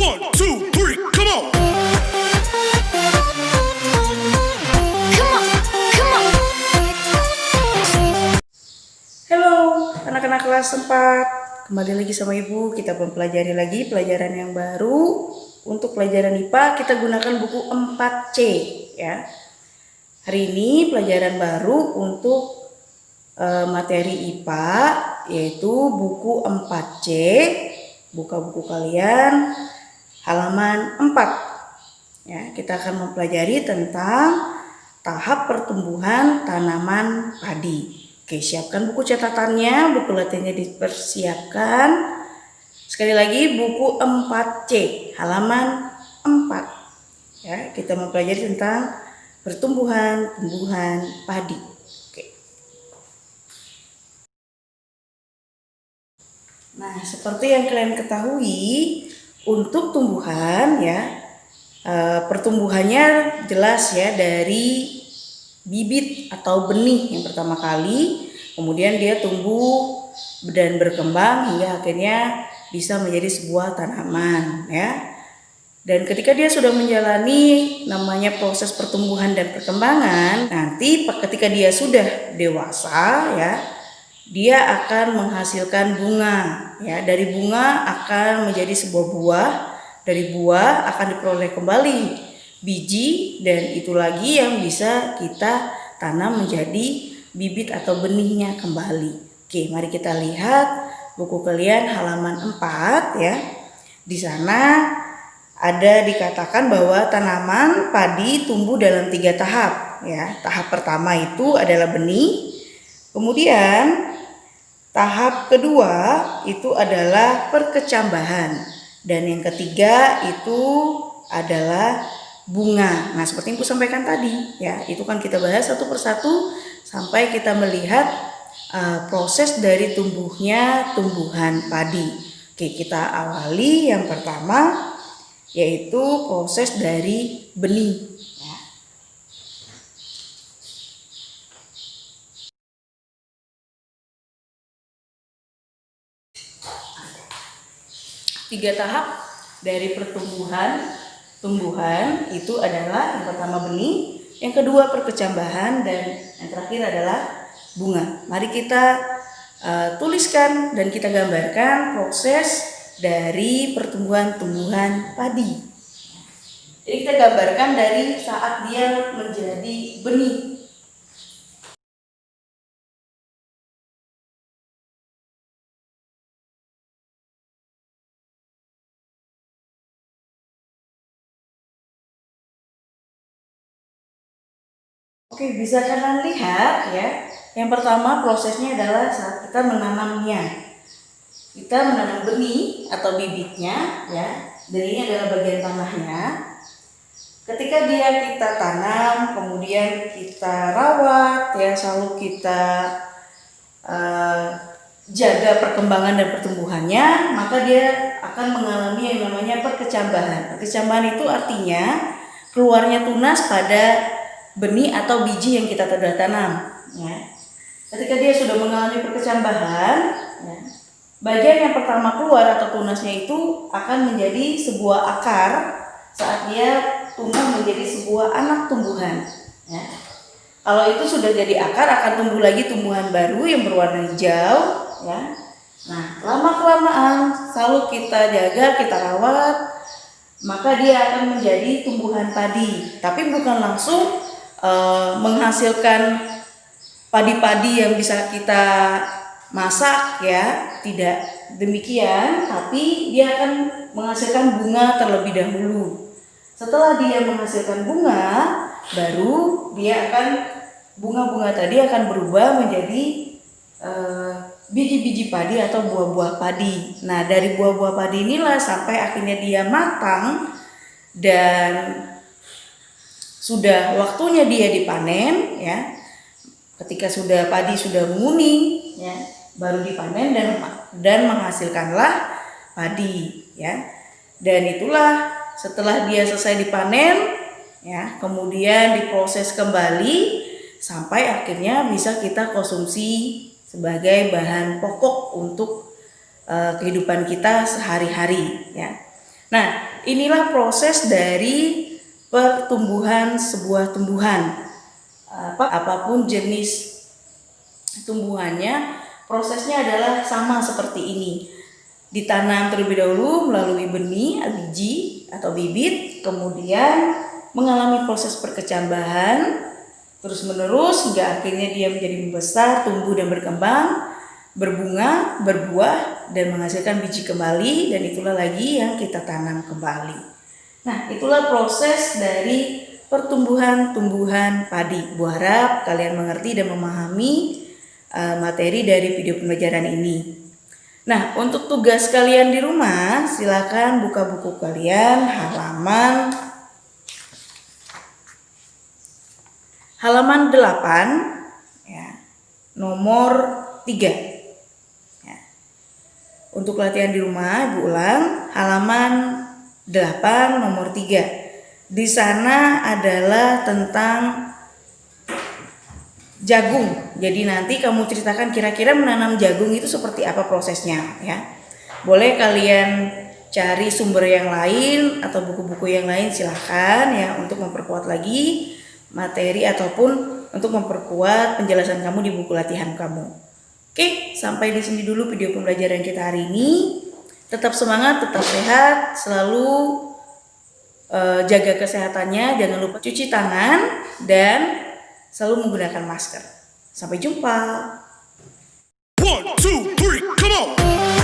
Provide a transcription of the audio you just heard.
1, 2, 3, come on. Halo anak-anak kelas 4, kembali lagi sama Ibu. Kita mempelajari lagi pelajaran yang baru. Untuk pelajaran IPA kita gunakan buku 4C ya. Hari ini pelajaran baru untuk materi IPA yaitu buku 4C. Buka buku kalian halaman 4 ya. Kita akan mempelajari tentang tahap pertumbuhan tanaman padi. Oke, siapkan buku catatannya, buku latihannya dipersiapkan. Sekali lagi buku 4C halaman 4 ya. Kita mempelajari tentang pertumbuhan padi. Oke. Nah, seperti yang kalian ketahui, untuk tumbuhan ya, pertumbuhannya jelas ya dari bibit atau benih yang pertama kali, kemudian dia tumbuh dan berkembang hingga akhirnya bisa menjadi sebuah tanaman ya. Dan ketika dia sudah menjalani namanya proses pertumbuhan dan perkembangan, nanti ketika dia sudah dewasa ya, dia akan menghasilkan bunga ya. Dari bunga akan menjadi sebuah buah, dari buah akan diperoleh kembali biji, dan itu lagi yang bisa kita tanam menjadi bibit atau benihnya kembali. Oke, mari kita lihat buku kalian halaman 4 ya. Di sana ada dikatakan bahwa tanaman padi tumbuh dalam 3 tahap ya. Tahap pertama itu adalah benih. Kemudian tahap kedua itu adalah perkecambahan, dan yang ketiga itu adalah bunga. Nah, seperti yang aku sampaikan tadi ya, itu kan kita bahas satu persatu sampai kita melihat proses dari tumbuhnya tumbuhan padi. Oke, kita awali yang pertama yaitu proses dari benih ya. Tiga tahap dari tumbuhan itu adalah yang pertama benih, yang kedua perkecambahan, dan yang terakhir adalah bunga. Mari kita tuliskan dan kita gambarkan proses dari pertumbuhan padi. Jadi kita gambarkan dari saat dia menjadi benih. Oke, bisa kalian lihat ya. Yang pertama prosesnya adalah saat kita menanamnya. Kita menanam benih atau bibitnya ya. Benihnya adalah bagian tanahnya. Ketika dia kita tanam, kemudian kita rawat ya, selalu kita jaga perkembangan dan pertumbuhannya, maka dia akan mengalami yang namanya perkecambahan. Perkecambahan itu artinya keluarnya tunas pada benih atau biji yang kita telah tanam ya. Ketika dia sudah mengalami perkecambahan ya, bagian yang pertama keluar atau tunasnya itu akan menjadi sebuah akar saat dia tumbuh menjadi sebuah anak tumbuhan ya. Kalau itu sudah jadi akar, akan tumbuh lagi tumbuhan baru yang berwarna hijau ya. Nah, lama-kelamaan selalu kita jaga, kita rawat, maka dia akan menjadi tumbuhan padi. Tapi bukan langsung menghasilkan padi-padi yang bisa kita masak ya, tidak demikian, tapi dia akan menghasilkan bunga terlebih dahulu. Setelah dia menghasilkan bunga, baru dia akan bunga-bunga tadi akan berubah menjadi biji-biji padi atau buah-buah padi. Nah, dari buah-buah padi inilah sampai akhirnya dia matang dan sudah waktunya dia dipanen ya. Ketika sudah padi sudah menguning ya, baru dipanen dan menghasilkanlah padi ya. Dan itulah setelah dia selesai dipanen ya, kemudian diproses kembali sampai akhirnya bisa kita konsumsi sebagai bahan pokok untuk kehidupan kita sehari-hari ya. Nah, inilah proses dari pertumbuhan sebuah tumbuhan. Apapun jenis tumbuhannya, prosesnya adalah sama seperti ini. Ditanam terlebih dahulu melalui benih, biji atau bibit, kemudian mengalami proses perkecambahan, terus menerus hingga akhirnya dia menjadi membesar, tumbuh dan berkembang, berbunga, berbuah, dan menghasilkan biji kembali, dan itulah lagi yang kita tanam kembali. Nah, itulah proses dari pertumbuhan tumbuhan padi. Bu harap kalian mengerti dan memahami materi dari video pembelajaran ini. Nah, untuk tugas kalian di rumah, silakan buka buku kalian halaman 8 ya, nomor 3. Untuk latihan di rumah, Ibu ulang halaman 8 nomor 3. Di sana adalah tentang jagung. Jadi nanti kamu ceritakan kira-kira menanam jagung itu seperti apa prosesnya ya. Boleh kalian cari sumber yang lain atau buku-buku yang lain, silahkan ya, untuk memperkuat lagi materi ataupun untuk memperkuat penjelasan kamu di buku latihan kamu. Oke, sampai di sini dulu video pembelajaran kita hari ini. Tetap semangat, tetap sehat, selalu jaga kesehatannya, jangan lupa cuci tangan dan selalu menggunakan masker. Sampai jumpa. 1, 2, 3, come on!